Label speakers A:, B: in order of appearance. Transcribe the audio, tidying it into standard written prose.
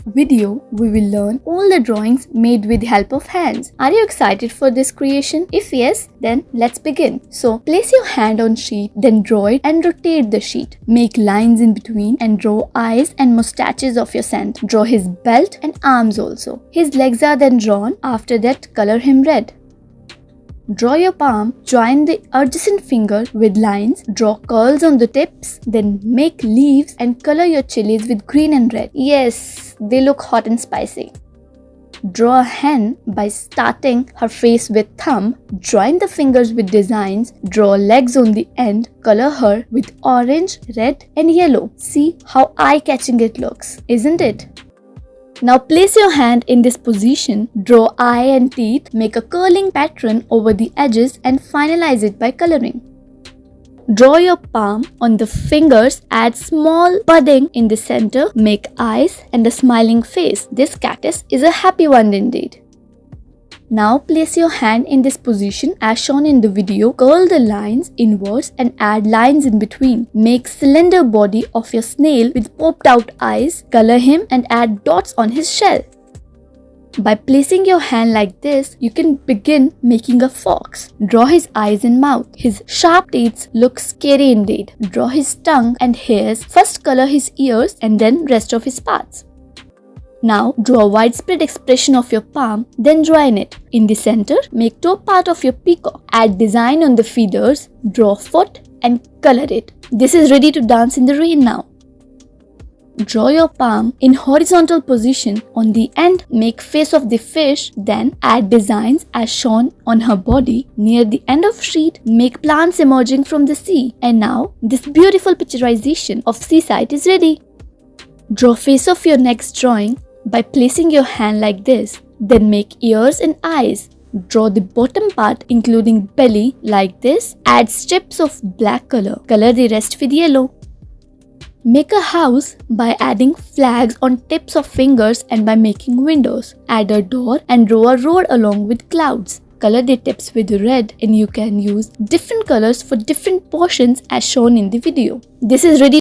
A: video, we will learn all the drawings made with the help of hands. Are you excited for this creation? If yes, then let's begin. So place your hand on sheet, then draw it and rotate the sheet. Make lines in between and draw eyes and mustaches of your scent. Draw his belt and arms also. His legs are then drawn. After that, color him red. Draw your palm, join the adjacent finger with lines, draw curls on the tips, then make leaves and color your chilies with green and red. Yes, they look hot and spicy. Draw a hen by starting her face with thumb, join the fingers with designs, draw legs on the end, color her with orange, red and yellow. See how eye-catching it looks, isn't it? Now place your hand in this position, draw eye and teeth, make a curling pattern over the edges and finalize it by coloring. Draw your palm on the fingers, add small budding in the center, make eyes and a smiling face. This cactus is a happy one indeed. Now place your hand in this position as shown in the video, curl the lines inwards and add lines in between. Make slender body of your snail with popped out eyes, color him and add dots on his shell. By placing your hand like this, you can begin making a fox. Draw his eyes and mouth. His sharp teeth look scary indeed. Draw his tongue and hairs. First color his ears and then rest of his parts. Now draw a widespread expression of your palm, then join it. In the center, make top part of your peacock. Add design on the feathers, draw foot and color it. This is ready to dance in the rain now. Draw your palm in horizontal position. On the end, make face of the fish, then add designs as shown on her body. Near the end of sheet, make plants emerging from the sea. And now, this beautiful picturization of seaside is ready. Draw face of your next drawing by placing your hand like this. Then make ears and eyes. Draw the bottom part including belly like this. Add strips of black color. Color the rest with yellow. Make a house by adding flags on tips of fingers and by making windows. Add a door and draw a road along with clouds. Color the tips with red and you can use different colors for different portions as shown in the video. This is ready